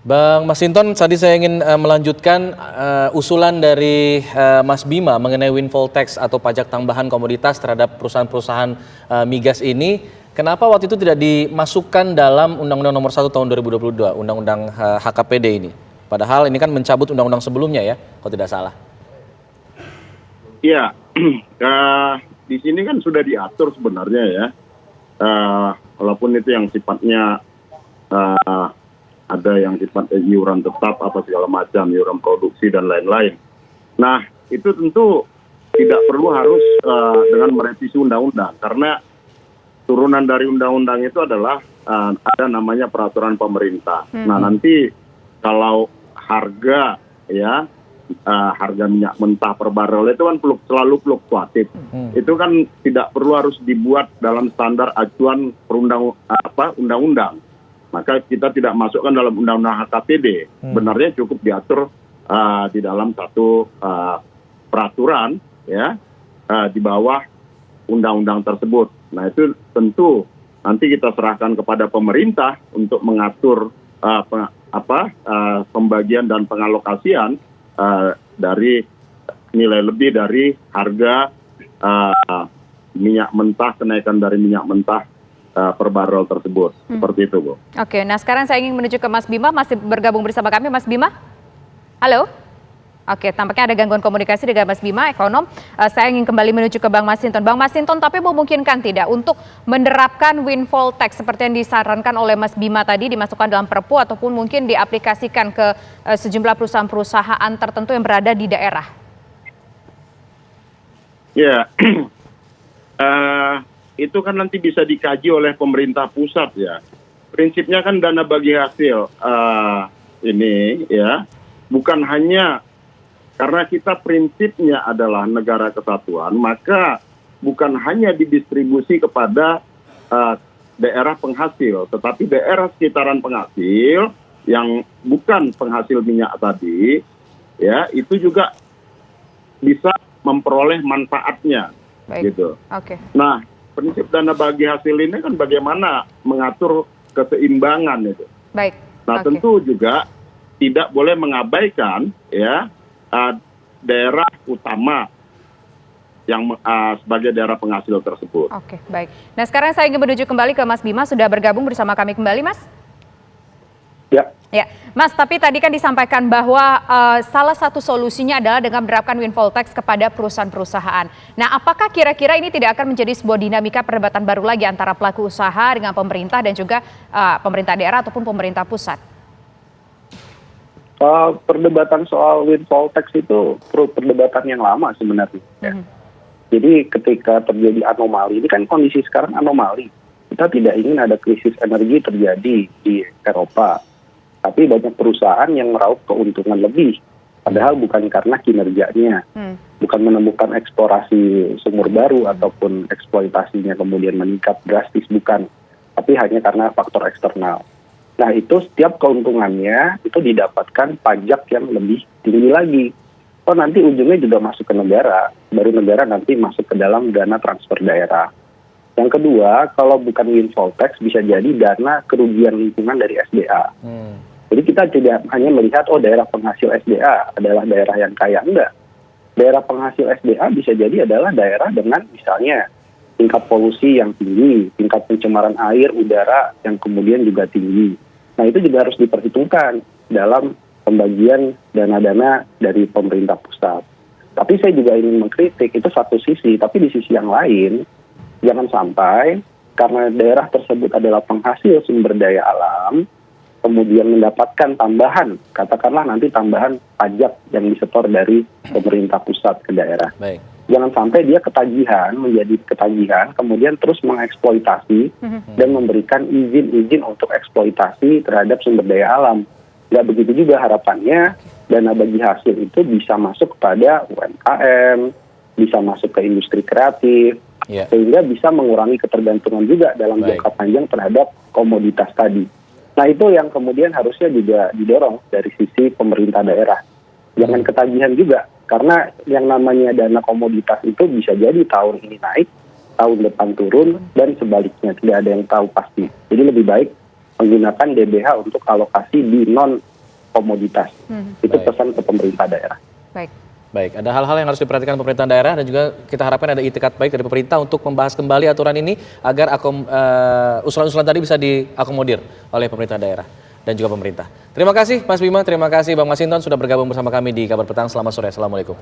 Bang Masinton, tadi saya ingin melanjutkan usulan dari Mas Bima mengenai windfall tax atau pajak tambahan komoditas terhadap perusahaan-perusahaan migas ini. Kenapa waktu itu tidak dimasukkan dalam Undang-Undang Nomor 1 Tahun 2022, Undang-Undang HKPD ini? Padahal ini kan mencabut undang-undang sebelumnya ya, kalau tidak salah. Iya, di sini kan sudah diatur sebenarnya ya, walaupun itu yang sifatnya ada yang sifatnya iuran tetap apa segala macam, iuran produksi dan lain-lain. Nah, itu tentu tidak perlu harus dengan merevisi undang-undang, karena turunan dari undang-undang itu adalah ada namanya peraturan pemerintah. Nah, nanti kalau harga ya harga minyak mentah per barrel itu kan selalu fluktuatif. Itu kan tidak perlu harus dibuat dalam standar acuan undang-undang. Maka kita tidak masukkan dalam undang-undang HKPD. Benarnya cukup diatur di dalam satu peraturan ya di bawah undang-undang tersebut. Nah, itu tentu nanti kita serahkan kepada pemerintah untuk mengatur pembagian dan pengalokasian dari nilai lebih dari harga minyak mentah, kenaikan dari minyak mentah per barrel tersebut. Seperti itu, Bu. Oke, nah sekarang saya ingin menuju ke Mas Bima, masih bergabung bersama kami, Mas Bima? Halo? Oke, tampaknya ada gangguan komunikasi dengan Mas Bima, ekonom. Saya ingin kembali menuju ke Bang Masinton. Bang Masinton, tapi memungkinkan tidak untuk menerapkan windfall tax seperti yang disarankan oleh Mas Bima tadi, dimasukkan dalam Perpu ataupun mungkin diaplikasikan ke sejumlah perusahaan-perusahaan tertentu yang berada di daerah? Ya, itu kan nanti bisa dikaji oleh pemerintah pusat ya. Prinsipnya kan dana bagi hasil ini ya, bukan hanya karena kita prinsipnya adalah negara kesatuan, maka bukan hanya didistribusi kepada daerah penghasil, tetapi daerah sekitaran penghasil yang bukan penghasil minyak tadi, ya itu juga bisa memperoleh manfaatnya. Baik. Gitu. Oke. Nah, prinsip dana bagi hasil ini kan bagaimana mengatur keseimbangan itu. Baik. Nah, tentu juga tidak boleh mengabaikan ya daerah utama yang sebagai daerah penghasil tersebut. Oke, baik. Nah, sekarang saya ingin menuju kembali ke Mas Bima, sudah bergabung bersama kami kembali, Mas? Ya. Ya, Mas, tapi tadi kan disampaikan bahwa salah satu solusinya adalah dengan menerapkan windfall tax kepada perusahaan-perusahaan. Nah, apakah kira-kira ini tidak akan menjadi sebuah dinamika perdebatan baru lagi antara pelaku usaha dengan pemerintah dan juga pemerintah daerah ataupun pemerintah pusat? Perdebatan soal windfall tax itu perdebatan yang lama sebenarnya. Jadi ketika terjadi anomali, ini kan kondisi sekarang anomali. Kita tidak ingin ada krisis energi terjadi di Eropa. Tapi banyak perusahaan yang meraup keuntungan lebih. Padahal bukan karena kinerjanya. Bukan menemukan eksplorasi sumur baru ataupun eksploitasinya kemudian meningkat drastis, bukan. Tapi hanya karena faktor eksternal. Nah, itu setiap keuntungannya itu didapatkan pajak yang lebih tinggi lagi. Oh, nanti ujungnya juga masuk ke negara. Baru negara nanti masuk ke dalam dana transfer daerah. Yang kedua, kalau bukan windfall tax bisa jadi dana kerugian lingkungan dari SDA. Jadi kita tidak hanya melihat, oh daerah penghasil SDA adalah daerah yang kaya. Enggak. Daerah penghasil SDA bisa jadi adalah daerah dengan misalnya tingkat polusi yang tinggi, tingkat pencemaran air, udara yang kemudian juga tinggi. Nah, itu juga harus diperhitungkan dalam pembagian dana-dana dari pemerintah pusat. Tapi saya juga ingin mengkritik, itu satu sisi, tapi di sisi yang lain, jangan sampai karena daerah tersebut adalah penghasil sumber daya alam, kemudian mendapatkan tambahan, katakanlah nanti tambahan pajak yang disetor dari pemerintah pusat ke daerah. Baik. Jangan sampai dia menjadi ketagihan, kemudian terus mengeksploitasi dan memberikan izin-izin untuk eksploitasi terhadap sumber daya alam. Nggak begitu juga harapannya, dana bagi hasil itu bisa masuk kepada UMKM, bisa masuk ke industri kreatif, sehingga bisa mengurangi ketergantungan juga dalam jangka panjang terhadap komoditas tadi. Nah, itu yang kemudian harusnya juga didorong dari sisi pemerintah daerah. Jangan ketagihan juga, karena yang namanya dana komoditas itu bisa jadi tahun ini naik, tahun depan turun, dan sebaliknya tidak ada yang tahu pasti. Jadi lebih baik menggunakan DBH untuk alokasi di non komoditas. Itu Baik. pesan ke pemerintah daerah. Baik. Baik, ada hal-hal yang harus diperhatikan pemerintah daerah dan juga kita harapkan ada itikat baik dari pemerintah untuk membahas kembali aturan ini agar usulan-usulan tadi bisa diakomodir oleh pemerintah daerah dan juga pemerintah. Terima kasih Mas Bima, terima kasih Bang Masinton sudah bergabung bersama kami di Kabar Petang. Selamat sore, Assalamualaikum.